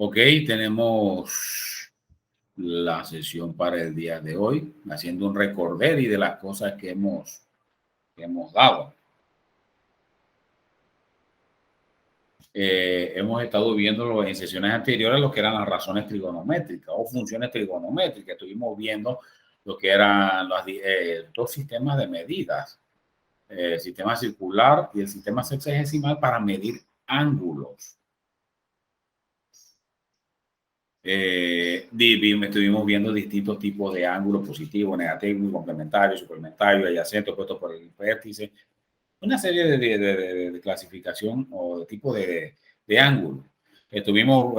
Ok, tenemos la sesión para el día de hoy, haciendo un recorder de las cosas que hemos dado. Hemos estado viendo en sesiones anteriores lo que eran las razones trigonométricas o funciones trigonométricas. Estuvimos viendo lo que eran los dos sistemas de medidas, el sistema circular y el sistema sexagesimal para medir ángulos. Estuvimos viendo distintos tipos de ángulos positivos, negativos, complementarios, suplementarios, adyacentes, opuestos por el vértice. Una serie de clasificación o de tipo de ángulo. Estuvimos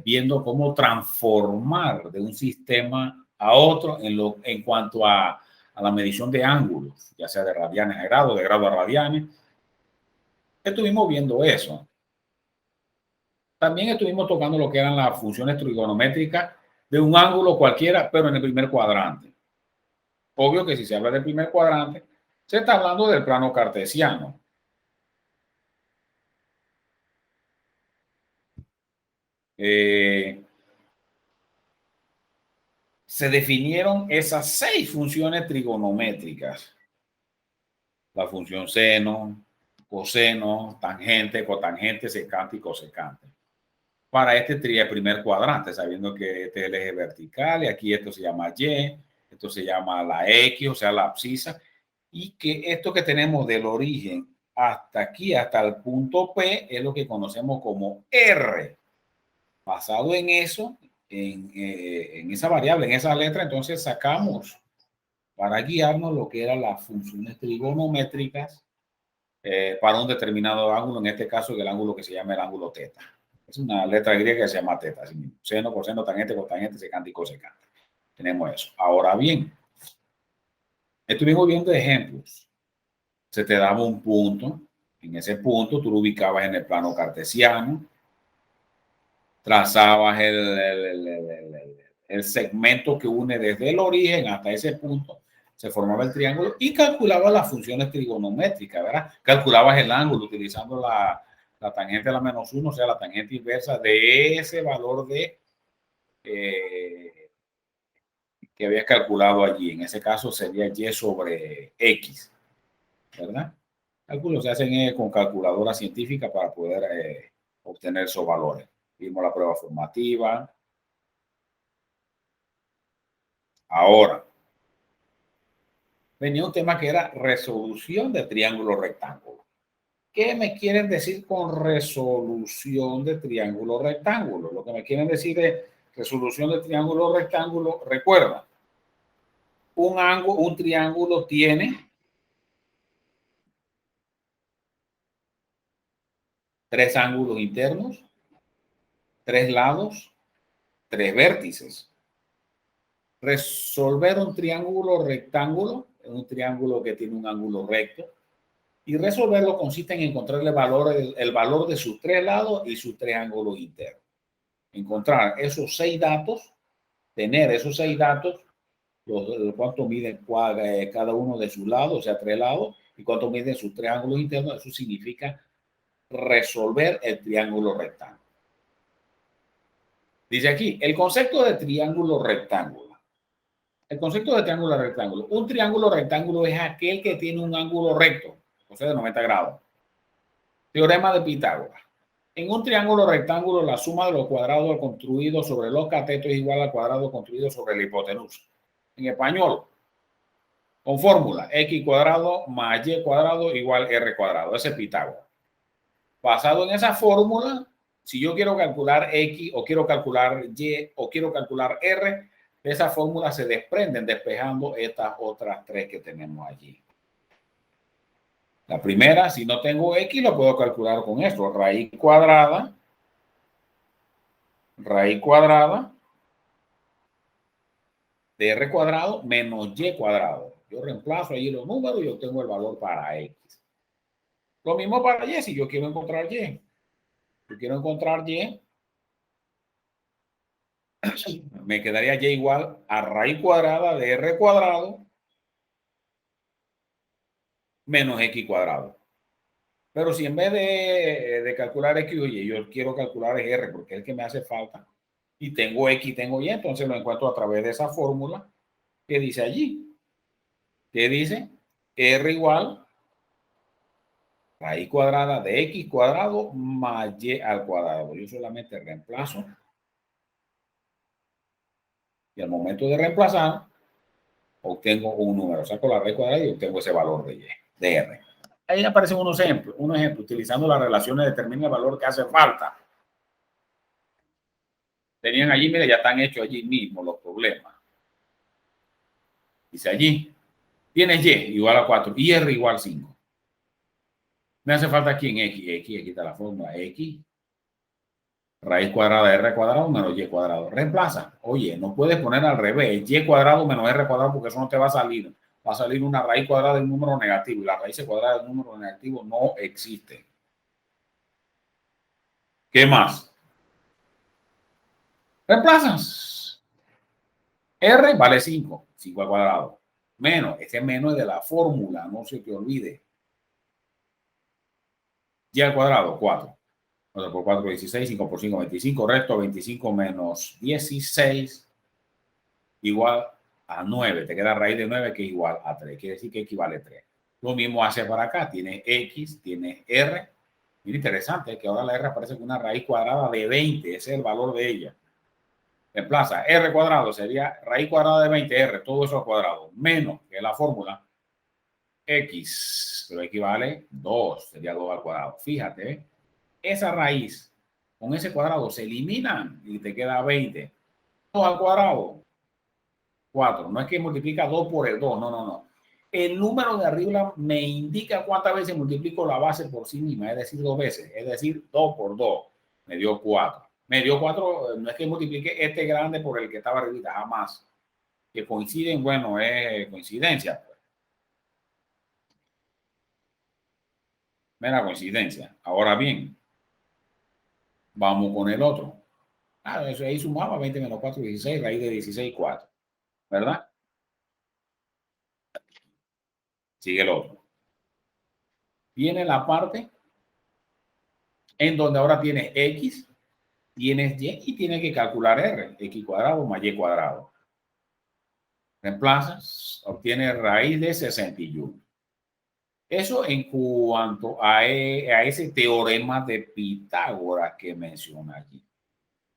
viendo cómo transformar de un sistema a otro en cuanto a la medición de ángulos, ya sea de radianes a grados, de grado a radianes. Estuvimos viendo eso. También estuvimos tocando lo que eran las funciones trigonométricas de un ángulo cualquiera, pero en el primer cuadrante. Obvio que si se habla del primer cuadrante, se está hablando del plano cartesiano. Se definieron esas 6 funciones trigonométricas. La función seno, coseno, tangente, cotangente, secante y cosecante. Para este primer cuadrante, sabiendo que este es el eje vertical y aquí esto se llama Y, esto se llama la X, o sea, la abscisa, y que esto que tenemos del origen hasta aquí, hasta el punto P, es lo que conocemos como R. Basado en eso, en esa variable, en esa letra, entonces sacamos para guiarnos lo que eran las funciones trigonométricas para un determinado ángulo, en este caso el ángulo que se llama el ángulo teta. Es una letra griega que se llama teta, así mismo. Seno, coseno, tangente, cotangente, secante y cosecante. Tenemos eso. Ahora bien, estuvimos viendo ejemplos. Se te daba un punto, en ese punto tú lo ubicabas en el plano cartesiano, trazabas el segmento que une desde el origen hasta ese punto, se formaba el triángulo y calculabas las funciones trigonométricas, ¿verdad? Calculabas el ángulo utilizando la tangente a la -1, o sea, la tangente inversa de ese valor de que habías calculado allí. En ese caso sería Y sobre X, ¿verdad? Cálculos se hacen con calculadora científica para poder obtener esos valores. Vimos la prueba formativa. Ahora, venía un tema que era resolución de triángulo rectángulo. ¿Qué me quieren decir con resolución de triángulo rectángulo? Lo que me quieren decir es resolución de triángulo rectángulo. Recuerda, un triángulo tiene 3 ángulos internos, 3 lados, 3 vértices. Resolver un triángulo rectángulo, un triángulo que tiene un ángulo recto, y resolverlo consiste en encontrar el valor de sus 3 lados y sus 3 ángulos internos. Encontrar esos 6 datos, tener esos 6 datos, cuánto miden cada uno de sus lados, o sea, 3 lados, y cuánto miden sus 3 ángulos internos. Eso significa resolver el triángulo rectángulo. Dice aquí, el concepto de triángulo rectángulo. El concepto de triángulo rectángulo. Un triángulo rectángulo es aquel que tiene un ángulo recto, o sea, de 90 grados. Teorema de Pitágoras. En un triángulo rectángulo, la suma de los cuadrados construidos sobre los catetos es igual al cuadrado construido sobre la hipotenusa. En español, con fórmula, x cuadrado más y cuadrado igual r cuadrado. Ese es Pitágoras. Basado en esa fórmula, si yo quiero calcular x o quiero calcular y o quiero calcular r, de esa fórmula se desprenden despejando estas otras 3 que tenemos allí. La primera, si no tengo x, lo puedo calcular con esto. Raíz cuadrada de r cuadrado menos y cuadrado. Yo reemplazo ahí los números y obtengo el valor para x. Lo mismo para y, si yo quiero encontrar y. Yo quiero encontrar y, me quedaría y igual a raíz cuadrada de r cuadrado menos x cuadrado. Pero si en vez de calcular X o Y, yo quiero calcular R porque es el que me hace falta, y tengo X, tengo Y, entonces lo encuentro a través de esa fórmula que dice allí. ¿Qué dice? R igual raíz cuadrada de X cuadrado más Y al cuadrado. Yo solamente reemplazo y al momento de reemplazar obtengo un número. Saco la raíz cuadrada y obtengo ese valor de Y, de R. Ahí aparecen unos ejemplos. Un ejemplo, utilizando las relaciones determina el valor que hace falta. Tenían allí, mire, ya están hechos allí mismo los problemas. Dice allí, tienes Y igual a 4 y R igual a 5. Me hace falta aquí en X está la fórmula X, raíz cuadrada de R cuadrado menos Y cuadrado. Reemplaza. Oye, no puedes poner al revés, Y cuadrado menos R cuadrado porque eso no te va a salir. Va a salir una raíz cuadrada de un número negativo y la raíz cuadrada de un número negativo no existe. ¿Qué más? Reemplazas. R vale 5, 5 al cuadrado. Menos, este menos es de la fórmula, no se te olvide. Y al cuadrado, 4. 4 por 4, 16, 5 por 5, 25, resto 25 menos 16 igual a 9. Te queda raíz de 9 que es igual a 3. Quiere decir que equivale a 3. Lo mismo hace para acá. Tienes X, tienes R. Mira, interesante que ahora la R aparece con una raíz cuadrada de 20. Ese es el valor de ella. Reemplaza R cuadrado, sería raíz cuadrada de 20, R, todo eso al cuadrado, menos que la fórmula X, pero equivale 2, sería 2 al cuadrado. Fíjate, esa raíz con ese cuadrado se eliminan y te queda 20. 2 al cuadrado, 4. No es que multiplica 2 por el 2, no, no, no. El número de arriba me indica cuántas veces multiplico la base por sí misma, es decir, 2 veces, es decir, 2 por 2, me dio 4. Me dio 4, no es que multiplique este grande por el que estaba arriba, jamás. Que coinciden, bueno, es coincidencia. Mera coincidencia. Ahora bien, vamos con el otro. Ah, eso ahí sumaba 20 menos 4, 16, raíz de 16, 4. ¿Verdad? Sigue el otro. Viene la parte en donde ahora tienes X, tienes Y y tienes que calcular R. X cuadrado más Y cuadrado. Reemplazas, obtienes raíz de 61. Eso en cuanto a ese teorema de Pitágoras que menciona aquí.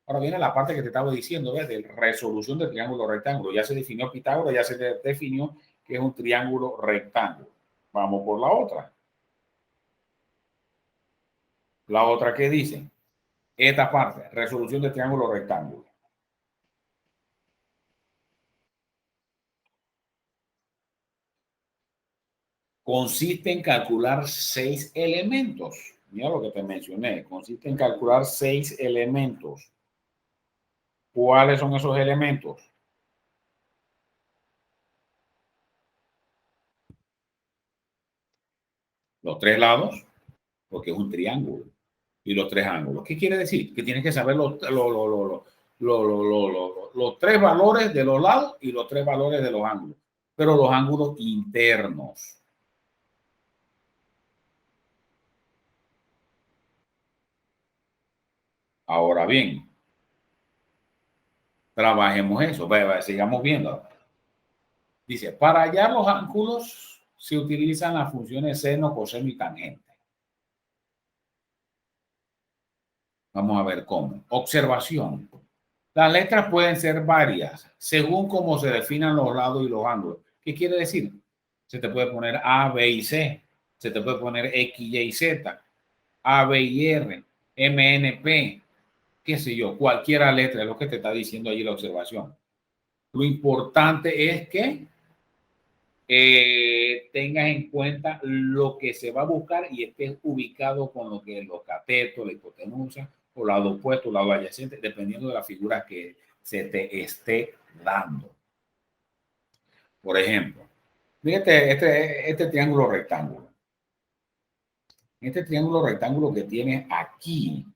Ahora viene la parte que te estaba diciendo, ¿ves? De resolución del triángulo rectángulo. Ya se definió Pitágoras, ya se definió que es un triángulo rectángulo. Vamos por la otra. La otra que dice, esta parte, resolución del triángulo rectángulo. Consiste en calcular 6 elementos. Mira lo que te mencioné. Consiste en calcular 6 elementos. ¿Cuáles son esos elementos? Los 3 lados, porque es un triángulo, y los 3 ángulos. ¿Qué quiere decir? Que tienes que saber los 3 valores de los lados y los 3 valores de los ángulos, pero los ángulos internos. Ahora bien, trabajemos eso, sigamos viendo. Dice, para hallar los ángulos se utilizan las funciones seno, coseno y tangente. Vamos a ver cómo. Observación. Las letras pueden ser varias según cómo se definan los lados y los ángulos. ¿Qué quiere decir? Se te puede poner A, B y C. Se te puede poner X, Y y Z. A, B y R. M, N, P. Qué sé yo. Cualquiera letra es lo que te está diciendo allí la observación. Lo importante es que tengas en cuenta lo que se va a buscar y estés ubicado con lo que es los catetos, la hipotenusa, o lado opuesto, lado adyacente, dependiendo de la figura que se te esté dando. Por ejemplo, fíjate este triángulo rectángulo. Este triángulo rectángulo que tienes aquí,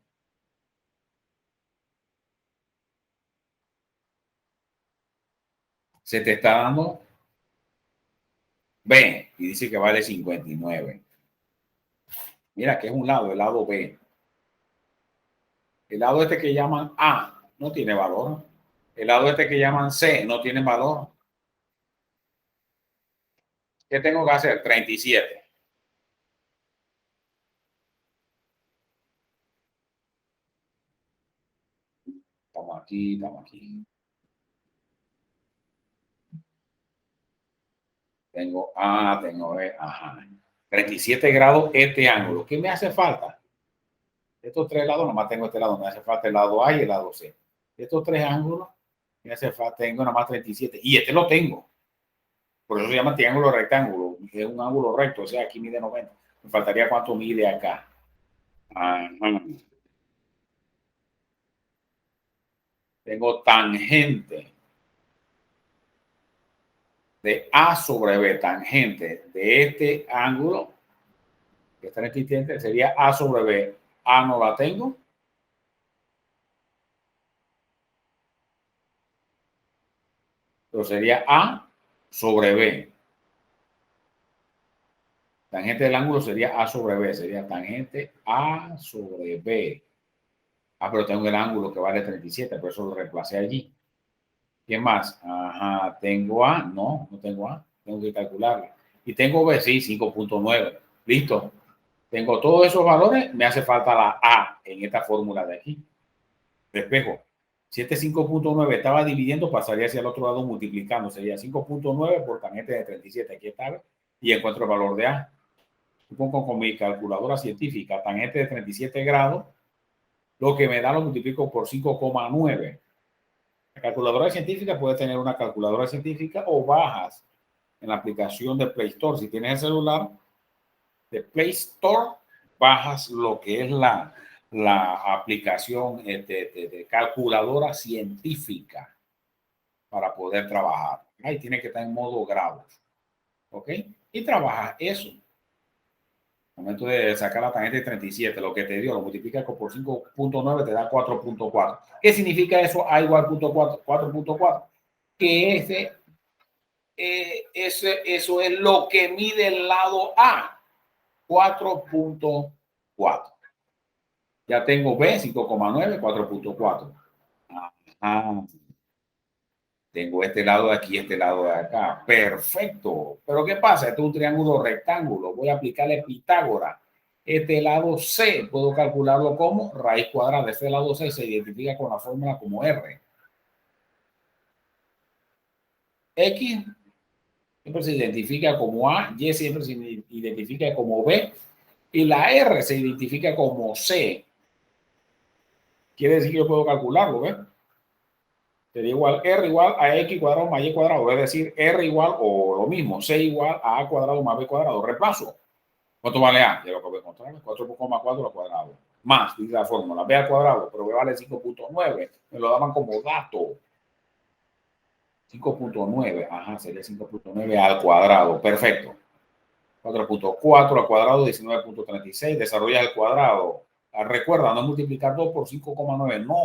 se te está dando B y dice que vale 59. Mira, que es un lado, el lado B. El lado este que llaman A no tiene valor. El lado este que llaman C no tiene valor. ¿Qué tengo que hacer? 37. Estamos aquí, estamos aquí. Tengo A, tengo B, ajá. 37 grados este ángulo. ¿Qué me hace falta? Estos tres lados, nomás tengo este lado, me hace falta el lado A y el lado C. Estos tres ángulos, me hace falta, tengo nada más 37. Y este lo tengo. Por eso se llama triángulo rectángulo. Es un ángulo recto, o sea, aquí mide 90. Me faltaría cuánto mide acá. Ajá. Tengo tangente de A sobre B, tangente de este ángulo, que está en este instante, sería A sobre B. A no la tengo. Pero sería A sobre B. Tangente del ángulo sería A sobre B. Sería tangente A sobre B. Ah, pero tengo el ángulo que vale 37, por eso lo reemplacé allí. ¿Qué más? Ajá, ¿tengo A? No, no tengo A. Tengo que calcularla. Y tengo B, sí, 5.9. Listo. Tengo todos esos valores, me hace falta la A en esta fórmula de aquí. Despejo. Si este 5.9 estaba dividiendo, pasaría hacia el otro lado multiplicando. Sería 5.9 por tangente de 37. Aquí está. Y encuentro el valor de A. Pongo con mi calculadora científica tangente de 37 grados. Lo que me da lo multiplico por 5,9. La calculadora científica puede tener una calculadora científica o bajas en la aplicación de Play Store. Si tienes el celular de Play Store, bajas lo que es la aplicación de calculadora científica para poder trabajar. Ahí tiene que estar en modo grados. ¿Ok? Y trabaja eso. Momento de sacar la tangente de 37, lo que te dio, lo multiplicas por 5.9, te da 4.4. ¿Qué significa eso? A igual 4.4. Que eso es lo que mide el lado A, 4.4. Ya tengo B, 5,9, 4.4. Ajá. Tengo este lado de aquí, este lado de acá. Perfecto. Pero ¿qué pasa? Este es un triángulo rectángulo. Voy a aplicarle Pitágoras. Este lado C, puedo calcularlo como raíz cuadrada. Este lado C se identifica con la fórmula como R. X siempre se identifica como A, Y siempre se identifica como B, y la R se identifica como C. Quiere decir que yo puedo calcularlo, ¿ves? Sería igual R igual a X cuadrado más Y cuadrado, es decir, R igual o lo mismo, C igual a cuadrado más B cuadrado. Reemplazo. ¿Cuánto vale A? Ya lo acabo de encontrar, 4,4 al cuadrado. Más, dice la fórmula, B al cuadrado, pero B vale 5.9. Me lo daban como dato. 5.9, ajá, sería 5.9 al cuadrado. Perfecto. 4.4 al cuadrado, 19.36. Desarrolla el cuadrado. Recuerda, no multiplicar 2 por 5,9. No.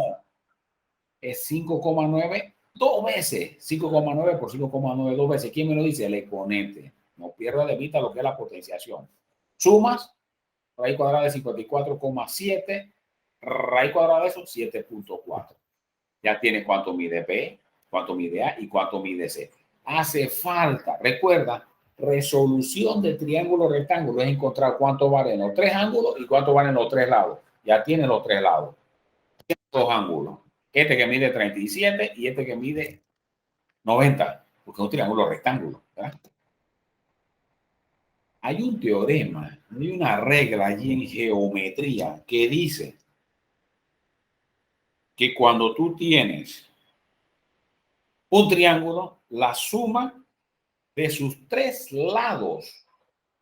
Es 5,9 dos veces. 5,9 por 5,9 dos veces. ¿Quién me lo dice? El exponente. No pierda de vista lo que es la potenciación. Sumas, raíz cuadrada de 54,7. Raíz cuadrada de eso, 7.4. Ya tienes cuánto mide B, cuánto mide A y cuánto mide C. Hace falta, recuerda, resolución de triángulo rectángulo es encontrar cuánto valen los tres ángulos y cuánto valen los tres lados. Ya tienen los tres lados. Dos ángulos. Este que mide 37 y este que mide 90, porque es un triángulo rectángulo. ¿Verdad? Hay un teorema, hay una regla allí en geometría que dice que cuando tú tienes un triángulo, la suma de sus tres lados,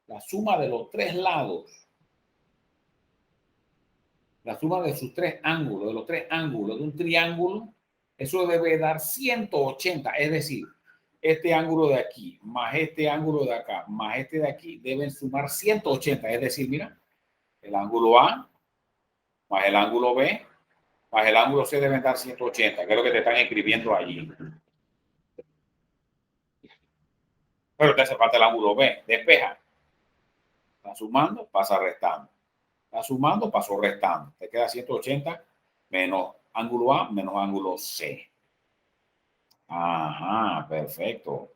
la suma de los tres lados, la suma de sus tres ángulos, de los tres ángulos de un triángulo, eso debe dar 180, es decir, este ángulo de aquí, más este ángulo de acá, más este de aquí, deben sumar 180, es decir, mira, el ángulo A, más el ángulo B, más el ángulo C deben dar 180, que es lo que te están escribiendo allí. Pero te hace falta el ángulo B, despeja. Está sumando, pasa restando. Vas sumando, pasó restando. Te queda 180 menos ángulo A menos ángulo C. Ajá, perfecto.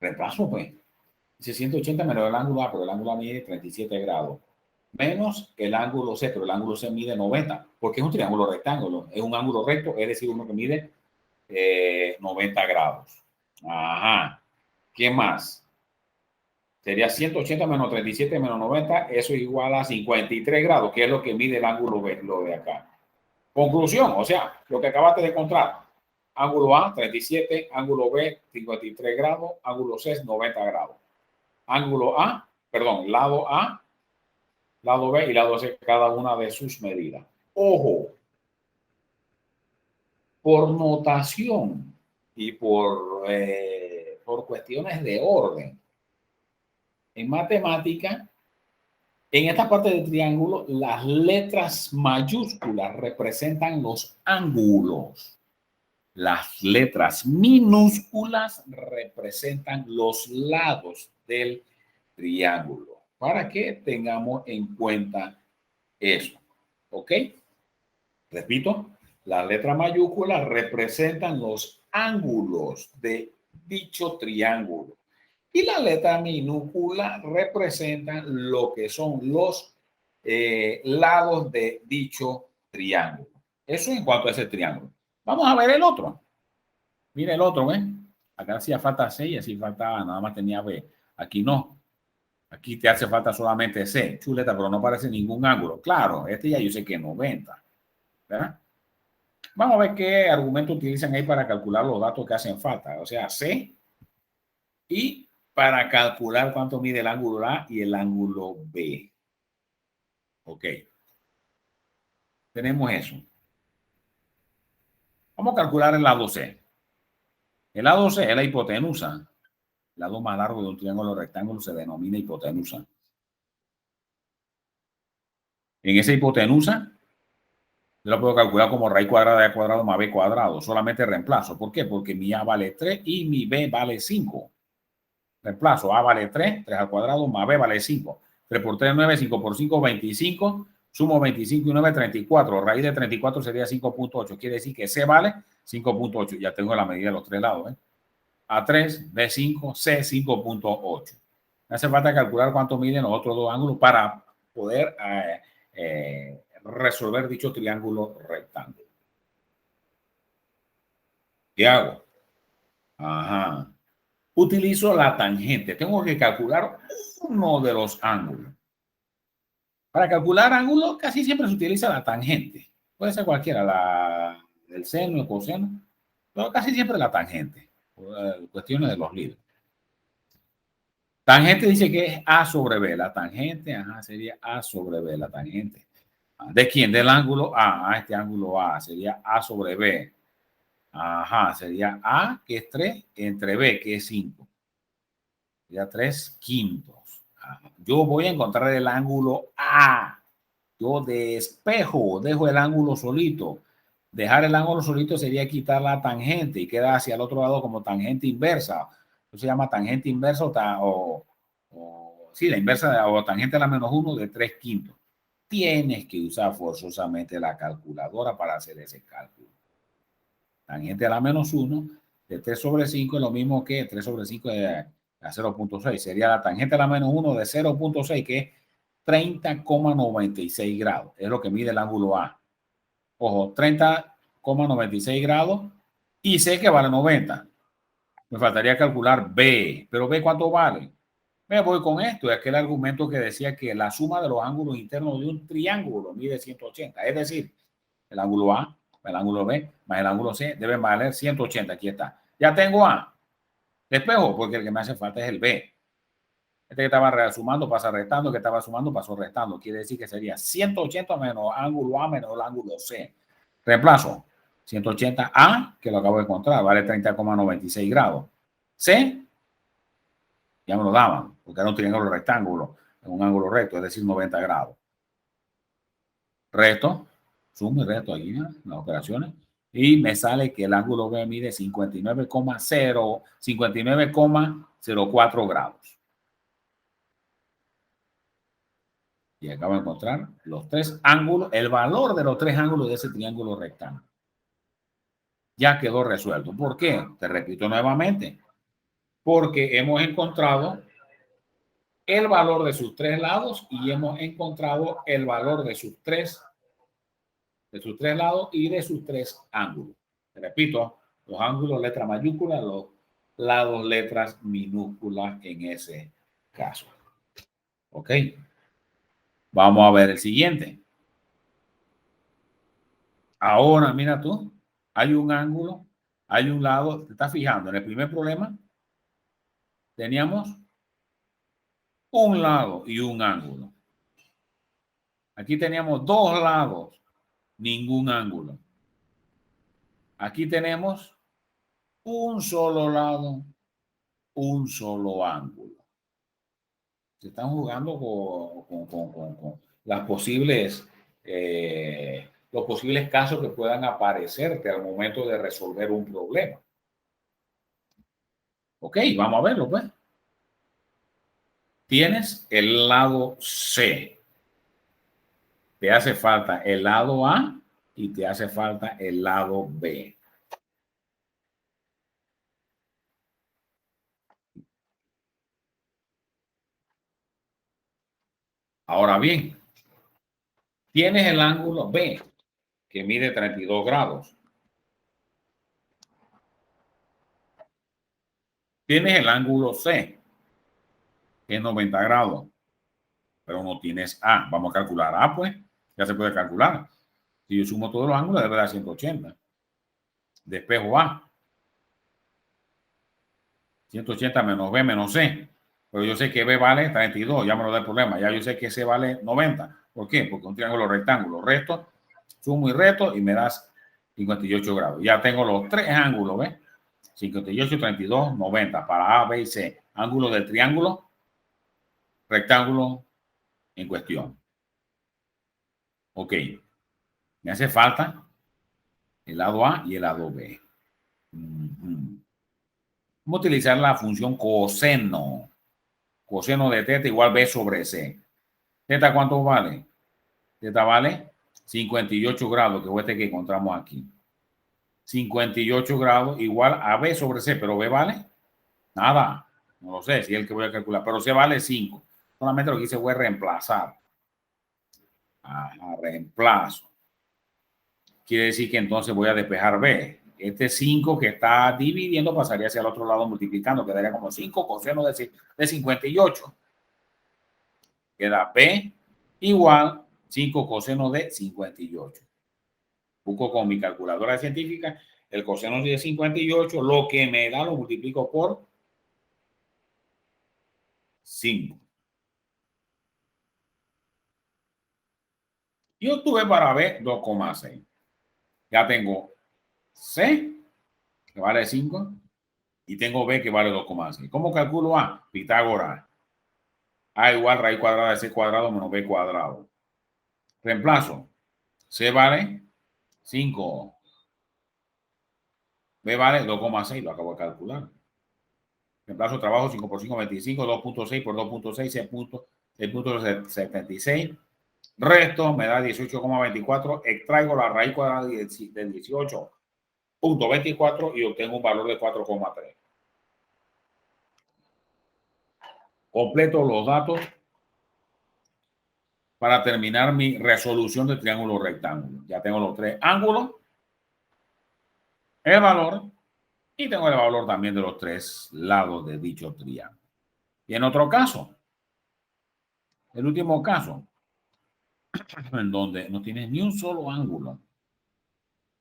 Reemplazo, pues. Dice 180 menos el ángulo A, pero el ángulo A mide 37 grados. Menos el ángulo C, pero el ángulo C mide 90, porque es un triángulo rectángulo. Es un ángulo recto, es decir, uno que mide 90 grados. Ajá. ¿Qué más? Sería 180 menos 37 menos 90, eso es igual a 53 grados, que es lo que mide el ángulo B, lo de acá. Conclusión, o sea, lo que acabaste de encontrar. Ángulo A, 37, ángulo B, 53 grados, ángulo C, 90 grados. Ángulo A, perdón, lado B y lado C, cada una de sus medidas. Ojo, por notación y por cuestiones de orden. En matemática, en esta parte del triángulo, las letras mayúsculas representan los ángulos. Las letras minúsculas representan los lados del triángulo. Para que tengamos en cuenta eso. ¿Ok? Repito, las letras mayúsculas representan los ángulos de dicho triángulo. Y la letra minúscula representan lo que son los lados de dicho triángulo. Eso en cuanto a ese triángulo. Vamos a ver el otro. Mira el otro, ¿ves? Acá hacía falta C y así faltaba, nada más tenía B. Aquí no. Aquí te hace falta solamente C. Chuleta, pero no aparece ningún ángulo. Claro, este ya yo sé que es 90. ¿Verdad? Vamos a ver qué argumento utilizan ahí para calcular los datos que hacen falta. O sea, C y para calcular cuánto mide el ángulo A y el ángulo B. Ok. Tenemos eso. Vamos a calcular el lado C. El lado C es la hipotenusa. El lado más largo de un triángulo rectángulo se denomina hipotenusa. En esa hipotenusa, yo lo puedo calcular como raíz cuadrada de A cuadrado más B cuadrado. Solamente reemplazo. ¿Por qué? Porque mi A vale 3 y mi B vale 5. Reemplazo. A vale 3, 3 al cuadrado, más B vale 5. 3 por 3, 9, 5 por 5, 25. Sumo 25 y 9, 34. Raíz de 34 sería 5.8. Quiere decir que C vale 5.8. Ya tengo la medida de los tres lados. A3, B5, C 5.8. Me hace falta calcular cuánto miden los otros dos ángulos para poder resolver dicho triángulo rectángulo. ¿Qué hago? Ajá. Utilizo la tangente. Tengo que calcular uno de los ángulos. Para calcular ángulos casi siempre se utiliza la tangente. Puede ser cualquiera, el seno, el coseno, pero casi siempre la tangente. Por cuestiones de los libros. Tangente dice que es A sobre B. La tangente, ajá, sería A sobre B, la tangente. ¿De quién? Del ángulo A. Este ángulo A sería A sobre B. Ajá, sería A, que es 3, entre B, que es 5. Sería 3 quintos. Ajá. Yo voy a encontrar el ángulo A. Yo despejo, dejo el ángulo solito. Dejar el ángulo solito sería quitar la tangente y queda hacia el otro lado como tangente inversa. Eso se llama tangente inversa sí, la inversa o tangente a la menos 1 de 3 quintos. Tienes que usar forzosamente la calculadora para hacer ese cálculo. Tangente a la menos 1 de 3 sobre 5 es lo mismo que 3 sobre 5 de 0.6. Sería la tangente a la menos 1 de 0.6, que es 30,96 grados. Es lo que mide el ángulo A. Ojo, 30,96 grados y sé que vale 90. Me faltaría calcular B, pero B cuánto vale. Me voy con esto, es aquel argumento que decía que la suma de los ángulos internos de un triángulo mide 180. Es decir, el ángulo A, el ángulo B, más el ángulo C deben valer 180. Aquí está. Ya tengo A. Despejo, porque el que me hace falta es el B. Este que estaba sumando pasa restando, que estaba sumando pasó restando. Quiere decir que sería 180 menos ángulo A menos el ángulo C. Reemplazo. 180A, que lo acabo de encontrar, vale 30,96 grados. C, ya me lo daban, porque era un triángulo rectángulo, en un ángulo recto, es decir, 90 grados. Resto, sumo y resto aquí, ¿no? Las operaciones. Y me sale que el ángulo B mide 59,04 grados. Y acabo de encontrar los tres ángulos, el valor de los tres ángulos de ese triángulo rectángulo. Ya quedó resuelto. ¿Por qué? Te repito nuevamente. Porque hemos encontrado el valor de sus tres lados y hemos encontrado el valor de sus tres lados y de sus tres ángulos. Te repito, los ángulos letra mayúscula, los lados letras minúsculas en ese caso. Ok. Vamos a ver el siguiente. Ahora, mira tú, hay un ángulo, hay un lado, ¿te estás fijando? En el primer problema teníamos un lado y un ángulo. Aquí teníamos dos lados, ningún ángulo. Aquí tenemos un solo lado, un solo ángulo. Se están jugando con las posibles, los posibles casos que puedan aparecerte al momento de resolver un problema. Ok, vamos a verlo, pues. Tienes el lado C. Te hace falta el lado A y te hace falta el lado B. Ahora bien, tienes el ángulo B, que mide 32 grados. Tienes el ángulo C, que es 90 grados, pero no tienes A. Vamos a calcular A, pues, ya se puede calcular. Si yo sumo todos los ángulos, debe dar 180. Despejo A. 180 menos B menos C. Pero yo sé que B vale 32, ya me lo da el problema. Ya yo sé que C vale 90. ¿Por qué? Porque un triángulo rectángulo. Resto, sumo y resto y me das 58 grados. Ya tengo los tres ángulos, ¿ves? 58, 32, 90 para A, B y C. Ángulo del triángulo rectángulo en cuestión. Ok. Me hace falta el lado A y el lado B. Vamos a utilizar la función coseno. Coseno de teta igual B sobre C. ¿Teta cuánto vale? Teta vale 58 grados, que fue este que encontramos aquí. 58 grados igual a B sobre C, pero B vale nada. No lo sé si es el que voy a calcular, pero C vale 5. Solamente lo que hice fue reemplazar. Reemplazo. Quiere decir que entonces voy a despejar B. Este 5 que está dividiendo pasaría hacia el otro lado multiplicando, quedaría como 5 coseno de 58. Queda B igual 5 coseno de 58. Busco con mi calculadora científica el coseno de 58, lo que me da lo multiplico por 5. Y obtuve para B 2,6. Ya tengo C, que vale 5, y tengo B, que vale 2,6. ¿Cómo calculo A? Pitágoras. A igual raíz cuadrada de C cuadrado menos B cuadrado. Reemplazo. C vale 5. B vale 2,6. Lo acabo de calcular. Reemplazo trabajo 5 por 5, 25. 2,6 por 2,6, 6,76. Resto me da 18,24. Extraigo la raíz cuadrada del 18,24 y obtengo un valor de 4,3. Completo los datos para terminar mi resolución del triángulo rectángulo. Ya tengo los tres ángulos, el valor y tengo el valor también de los tres lados de dicho triángulo. Y en otro caso, el último caso, en donde no tienes ni un solo ángulo,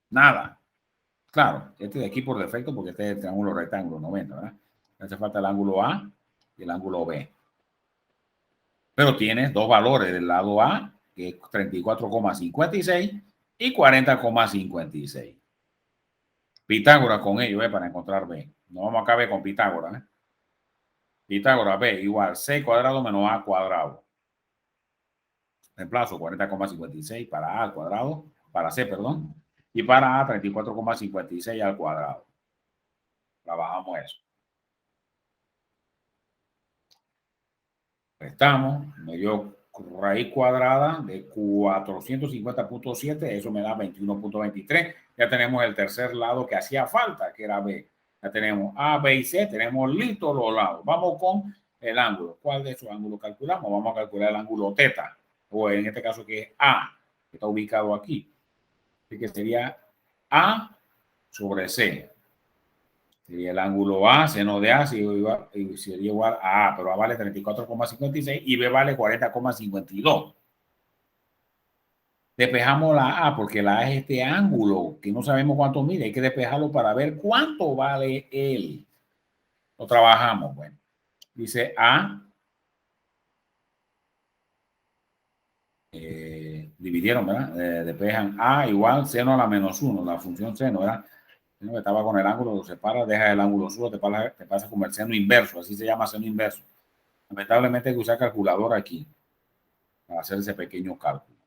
nada. Claro, este de aquí por defecto, porque este es el triángulo rectángulo 90, ¿verdad? Hace falta el ángulo A y el ángulo B. Pero tienes dos valores del lado A, que es 34,56 y 40,56. Pitágoras con ello, para encontrar B. No vamos a ver con Pitágoras. Pitágoras B igual C cuadrado menos A cuadrado. Reemplazo 40,56 para A al cuadrado, para C, perdón. Y para A, 34,56 al cuadrado. Trabajamos eso. Restamos, me dio raíz cuadrada de 450.7, eso me da 21.23. Ya tenemos el tercer lado que hacía falta, que era B. Ya tenemos A, B y C, tenemos listos los lados. Vamos con el ángulo. ¿Cuál de esos ángulos calculamos? Vamos a calcular el ángulo teta, o en este caso que es A, que está ubicado aquí. Así que sería A sobre C. Sería el ángulo A, seno de A, sería igual a A, pero A vale 34,56 y B vale 40,52. Despejamos la A porque la A es este ángulo que no sabemos cuánto mide. Hay que despejarlo para ver cuánto vale él. Lo trabajamos. Bueno, dice A. Dividieron, ¿verdad? Despejan A igual seno a la menos 1, la función seno, ¿verdad? Seno que estaba con el ángulo, lo separa, deja el ángulo solo, te pasa como el seno inverso, así se llama seno inverso. Lamentablemente hay que usar calculadora aquí para hacer ese pequeño cálculo.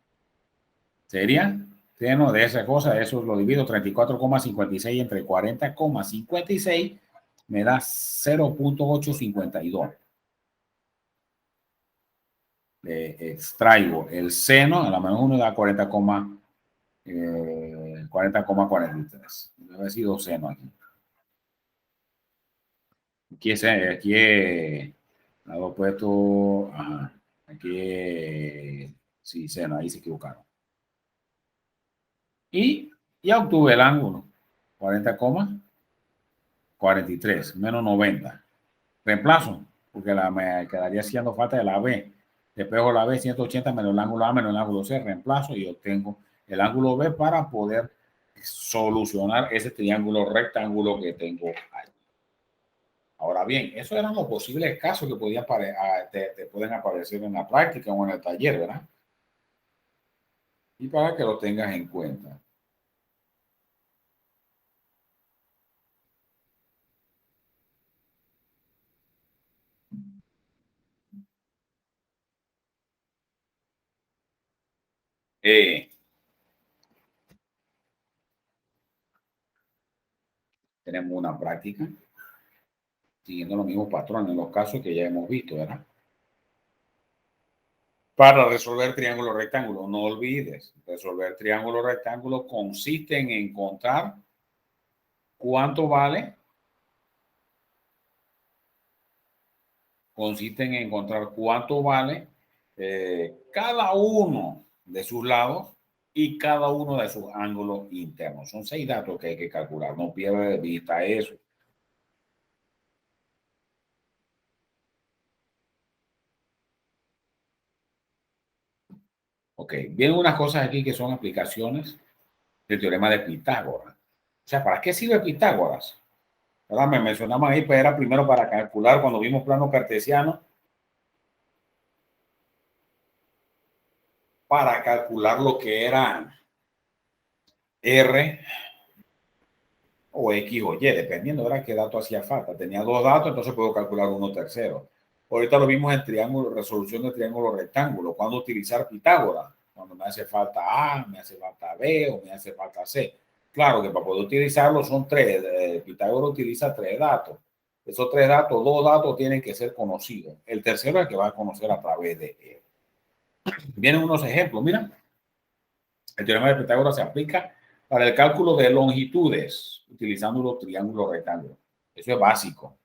Sería seno de esa cosa, eso lo divido 34,56 entre 40,56 me da 0.852. Extraigo el seno, a lo menos uno da 40,43. Debe haber sido seno aquí. Aquí es lado opuesto, ajá, aquí sí, seno, ahí se equivocaron. Y ya obtuve el ángulo, 40,43, menos 90. Reemplazo, porque me quedaría haciendo falta de la B. Despejo la B, 180 menos el ángulo A menos el ángulo C, reemplazo y obtengo el ángulo B para poder solucionar ese triángulo rectángulo que tengo ahí. Ahora bien, esos eran los posibles casos que podían te pueden aparecer en la práctica o en el taller, ¿verdad? Y para que lo tengas en cuenta. Tenemos una práctica siguiendo los mismos patrones en los casos que ya hemos visto, ¿verdad? Para resolver triángulo rectángulo, no olvides, resolver triángulo rectángulo consiste en encontrar cuánto vale, cada uno de sus lados y cada uno de sus ángulos internos. Son 6 datos que hay que calcular, no pierdas de vista eso. Ok, vienen unas cosas aquí que son aplicaciones del teorema de Pitágoras. O sea, ¿para qué sirve Pitágoras? ¿Verdad? Me mencionamos ahí, pero era primero para calcular cuando vimos plano cartesiano, para calcular lo que era R o X o Y, dependiendo de qué dato hacía falta. Tenía 2 datos, entonces puedo calcular uno tercero. Ahorita lo vimos en triángulo, resolución de triángulo rectángulo. ¿Cuándo utilizar Pitágoras? Cuando me hace falta A, me hace falta B o me hace falta C. Claro que para poder utilizarlo son 3. Pitágoras utiliza 3 datos. Esos 3 datos, 2 datos tienen que ser conocidos. El tercero es el que va a conocer a través de él. Vienen unos ejemplos, mira. El teorema de Pitágoras se aplica para el cálculo de longitudes, utilizando los triángulos rectángulos. Eso es básico.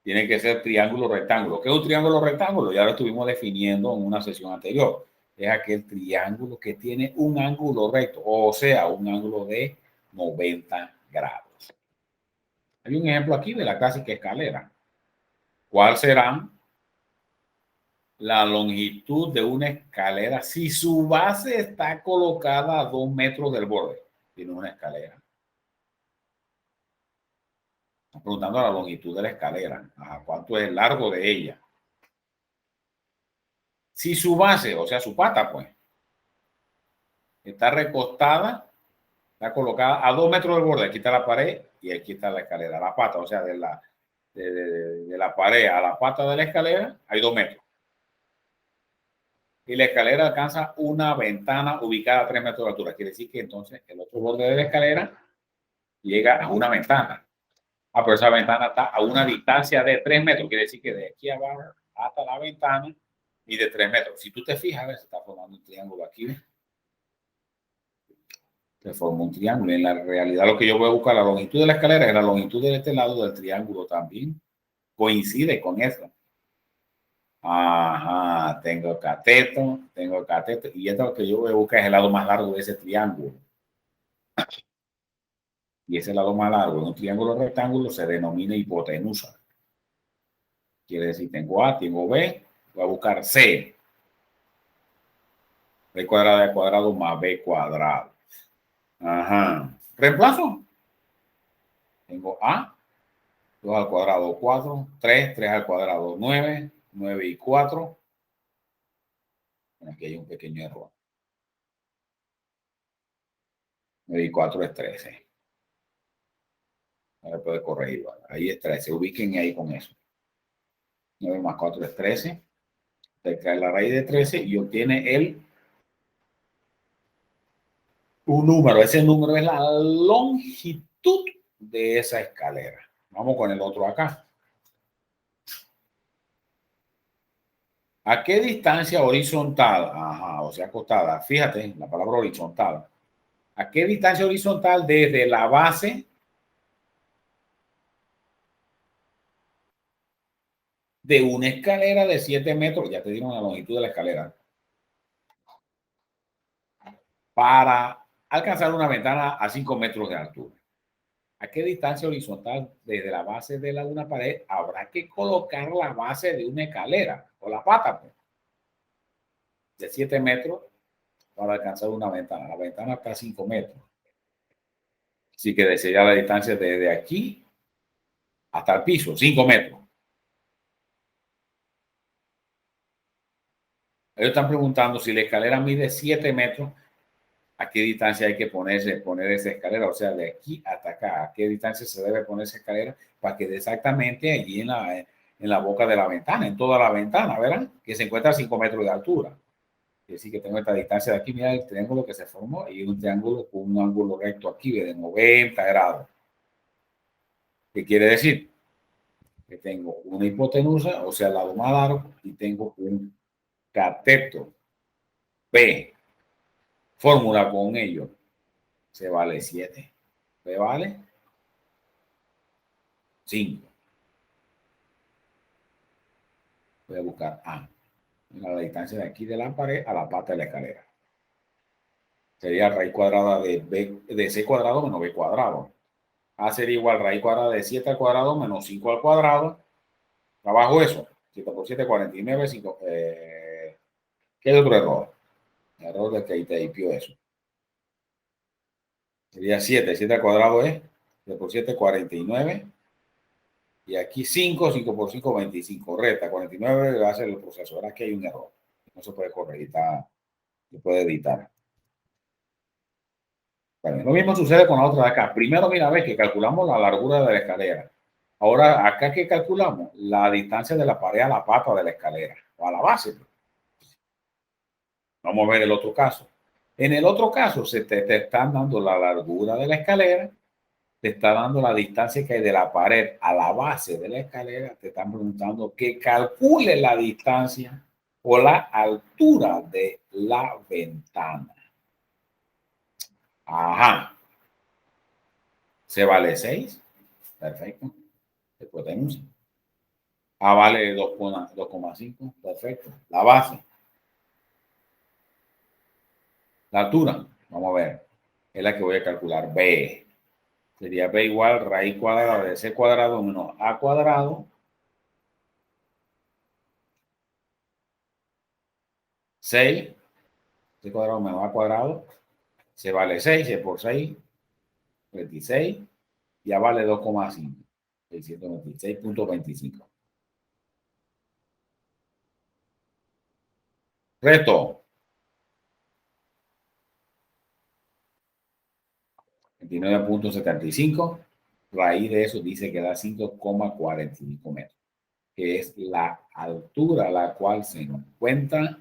Tiene que ser triángulo rectángulo. ¿Qué es un triángulo rectángulo? Ya lo estuvimos definiendo en una sesión anterior. Es aquel triángulo que tiene un ángulo recto, o sea, un ángulo de 90 grados. Hay un ejemplo aquí de la clásica escalera. ¿Cuál será la longitud de una escalera si su base está colocada a 2 metros del borde? Tiene una escalera. Estamos preguntando la longitud de la escalera. ¿Cuánto es el largo de ella? Si su base, o sea, su pata, pues, está recostada, está colocada a 2 metros del borde. Aquí está la pared y aquí está la escalera. La pata, o sea, de la pared a la pata de la escalera hay 2 metros. y la escalera alcanza una ventana ubicada a 3 metros de altura. Quiere decir que entonces el otro borde de la escalera llega a una ventana. Ah, pero esa ventana está a una distancia de 3 metros. Quiere decir que de aquí abajo hasta la ventana y de 3 metros. Si tú te fijas, a ver, se está formando un triángulo aquí. Se forma un triángulo. En la realidad, lo que yo voy a buscar, la longitud de la escalera es la longitud de este lado del triángulo también. Coincide con eso. Ajá, tengo cateto, y esto lo que yo voy a buscar es el lado más largo de ese triángulo. Y ese lado más largo de un triángulo rectángulo se denomina hipotenusa. Quiere decir, tengo A, tengo B, voy a buscar C. B cuadrado de cuadrado más B cuadrado. Ajá. Reemplazo. Tengo A, 2 al cuadrado 4, 3 al cuadrado 9, 9 y 4. Aquí hay un pequeño error. 9 y 4 es 13. No se puede corregir. Ahí es 13. Ubiquen ahí con eso. 9 más 4 es 13. Te cae la raíz de 13 y obtiene un número. Ese número es la longitud de esa escalera. Vamos con el otro acá. ¿A qué distancia horizontal? Ajá, o sea, acostada. Fíjate, la palabra horizontal. ¿A qué distancia horizontal desde la base de una escalera de 7 metros? Ya te dieron la longitud de la escalera. Para alcanzar una ventana a 5 metros de altura. ¿A qué distancia horizontal desde la base de una pared habrá que colocar la base de una escalera o la pata pues, de 7 metros para alcanzar una ventana? La ventana está a 5 metros. Así que sería la distancia desde aquí hasta el piso, 5 metros. Ellos están preguntando si la escalera mide 7 metros, ¿a qué distancia hay que poner esa escalera? O sea, de aquí hasta acá, ¿a qué distancia se debe poner esa escalera para que exactamente allí en la boca de la ventana, en toda la ventana, ¿verdad? Que se encuentra a 5 metros de altura. Quiere decir que tengo esta distancia de aquí, mira el triángulo que se formó y un triángulo con un ángulo recto aquí de 90 grados. ¿Qué quiere decir? Que tengo una hipotenusa, o sea, el lado más largo, y tengo un cateto B. Fórmula con ello. Se vale 7. B vale 5. Voy a buscar A. La distancia de aquí de la pared a la pata de la escalera. Sería raíz cuadrada de C cuadrado menos B cuadrado. A sería igual raíz cuadrada de 7 al cuadrado menos 5 al cuadrado. Trabajo eso. 7 por 7, 49. 5, ¿qué es otro error? Error de que te hipió eso. Sería 7. 7 al cuadrado es 7 por 7, 49. Y aquí 5, 5 por 5, 25. Recta, 49 va a ser el proceso. Ahora aquí hay un error. No se puede corregir, se puede editar. Bueno, lo mismo sucede con la otra de acá. Primero, mira, ves que calculamos la largura de la escalera. Ahora, acá que calculamos la distancia de la pared a la pata de la escalera o a la base. Vamos a ver el otro caso. En el otro caso, te están dando la largura de la escalera, te está dando la distancia que hay de la pared a la base de la escalera, te están preguntando que calcule la distancia o la altura de la ventana. Ajá. ¿Se vale 6? Perfecto. Después tenemos A vale 2,5. Perfecto. La base. La altura. Vamos a ver. Es la que voy a calcular. B. Sería B igual raíz cuadrada de C cuadrado menos A cuadrado. 6. C cuadrado menos A cuadrado. Se vale 6. 6 por 6. 26. Ya vale 2,5. 626.25. Reto. 29.75. Raíz de eso dice que da 5,45 metros, que es la altura a la cual se encuentra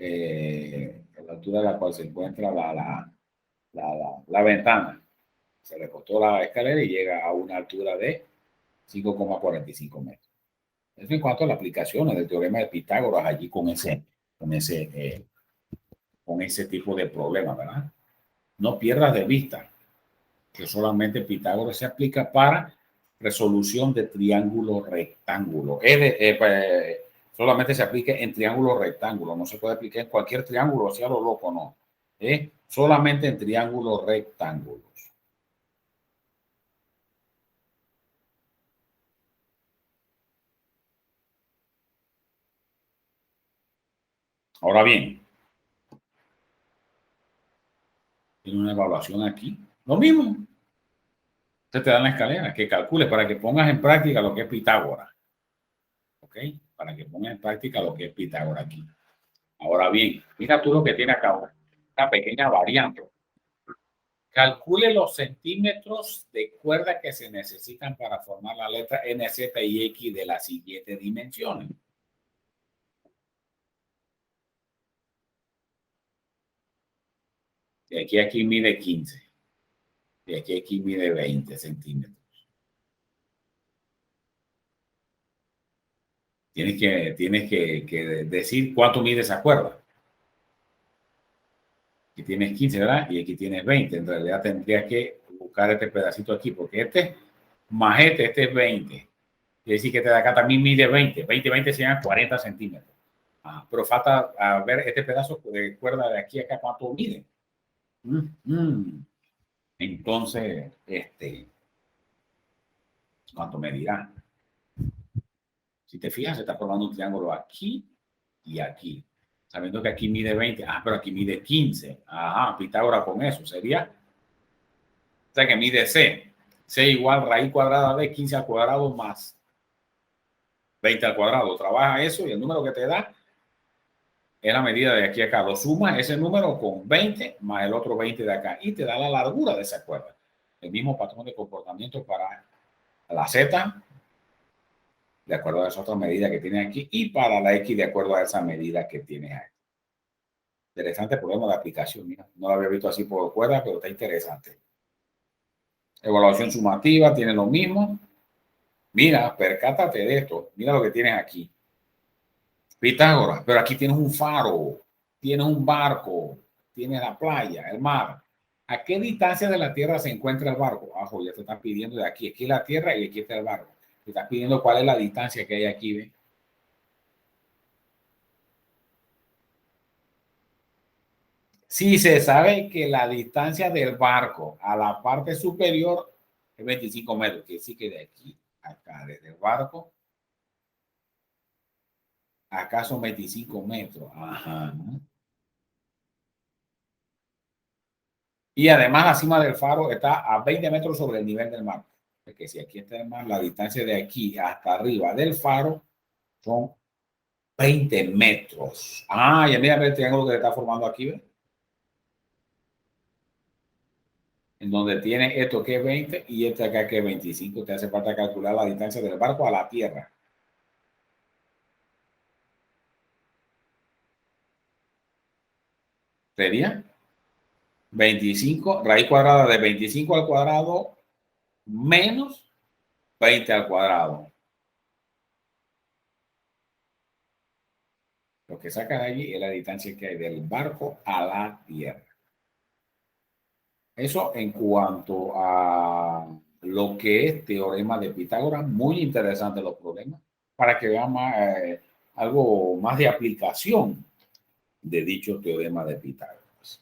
la altura a la cual se encuentra la ventana. Se recostó la escalera y llega a una altura de 5,45 metros. Eso en cuanto a las aplicaciones del teorema de Pitágoras allí con ese tipo de problema, ¿verdad? No pierdas de vista que solamente Pitágoras se aplica para resolución de triángulo rectángulo. Solamente se aplica en triángulo rectángulo, no se puede aplicar en cualquier triángulo, hacia lo loco, no. Solamente en triángulos rectángulos. Ahora bien, tiene una evaluación aquí. Lo mismo. Te dan la escalera, que calcule para que pongas en práctica lo que es Pitágoras. ¿Ok? Para que pongas en práctica lo que es Pitágoras aquí. Ahora bien, mira tú lo que tiene acá, una pequeña variante. Calcule los centímetros de cuerda que se necesitan para formar la letra N, Z y X de las siguientes dimensiones. De aquí a aquí mide 15. De aquí a aquí mide 20 centímetros. Tienes que decir cuánto mide esa cuerda. Aquí tienes 15, ¿verdad? Y aquí tienes 20. En realidad tendrías que buscar este pedacito aquí, porque este más este es 20. Quiere decir que este de acá también mide 20. 20 serían 40 centímetros. Pero falta a ver este pedazo de cuerda de aquí a acá cuánto mide. Entonces, ¿cuánto medirá? Si te fijas, se está formando un triángulo aquí y aquí. Sabiendo que aquí mide 20, pero aquí mide 15. Pitágoras con eso sería, o sea que mide C. C igual raíz cuadrada de 15 al cuadrado más 20 al cuadrado. Trabaja eso y el número que te da es la medida de aquí a acá. Lo sumas ese número con 20 más el otro 20 de acá y te da la largura de esa cuerda. El mismo patrón de comportamiento para la Z, de acuerdo a esa otra medida que tienes aquí, y para la X, de acuerdo a esa medida que tienes ahí. Interesante problema de aplicación. Mira, no lo había visto así por cuerda, pero está interesante. Evaluación sumativa, tiene lo mismo. Mira, percátate de esto. Mira lo que tienes aquí. Pitágoras, pero aquí tienes un faro, tienes un barco, tienes la playa, el mar. ¿A qué distancia de la Tierra se encuentra el barco? Ya te están pidiendo de aquí. Aquí es la Tierra y aquí está el barco. Te están pidiendo cuál es la distancia que hay aquí, ¿ves? Sí, se sabe que la distancia del barco a la parte superior es 25 metros. Quiere decir que de aquí a acá, desde el barco, acá son 25 metros. Y además, la cima del faro está a 20 metros sobre el nivel del mar. Porque si aquí está el mar, la distancia de aquí hasta arriba del faro son 20 metros. Ya mira el triángulo que se está formando aquí, ¿ves? En donde tiene esto que es 20 y este acá que es 25. Te hace falta calcular la distancia del barco a la tierra. Sería 25, raíz cuadrada de 25 al cuadrado menos 20 al cuadrado. Lo que saca de allí es la distancia que hay del barco a la tierra. Eso en cuanto a lo que es teorema de Pitágoras. Muy interesante los problemas para que vean algo más de aplicación de dicho teorema de Pitágoras.